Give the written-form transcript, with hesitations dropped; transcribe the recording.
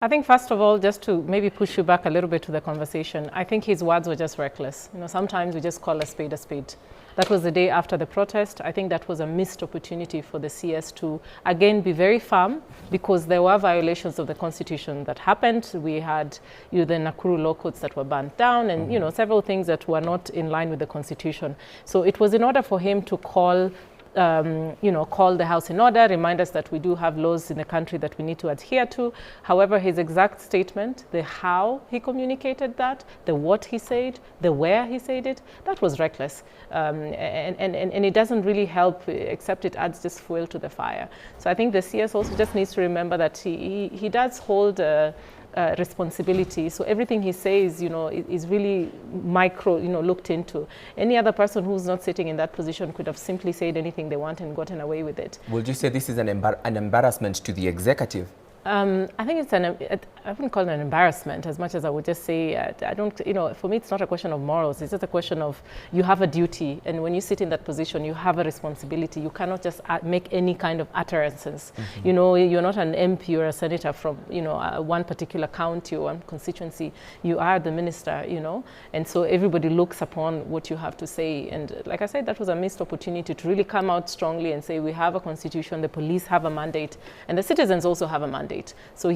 I think first of all, just to maybe push you back a little bit to the conversation, I think his words were just reckless. You know, sometimes we just call a spade a spade. That was the day after the protest. I think that was a missed opportunity for the CS to, again, be very firm, because there were violations of the Constitution that happened. We had the Nakuru law courts that were burnt down, and several things that were not in line with the Constitution. So it was in order for him to call the House in order, remind us that we do have laws in the country that we need to adhere to. However, his exact statement, the how he communicated that, the what he said, the where he said it, that was reckless. And it doesn't really help, except it adds just fuel to the fire. So I think the CS also just needs to remember that he does hold responsibility. So everything he says, is really micro, looked into. Any other person who's not sitting in that position could have simply said anything they want and gotten away with it. Would you say this is an embarrassment to the executive? I think I wouldn't call it an embarrassment as much as I would just say, for me, it's not a question of morals. It's just a question of, you have a duty. And when you sit in that position, you have a responsibility. You cannot just make any kind of utterances. You're not an MP or a senator from, one particular county or one constituency. You are the minister, and so everybody looks upon what you have to say. And like I said, that was a missed opportunity to really come out strongly and say, we have a constitution, the police have a mandate, and the citizens also have a mandate. So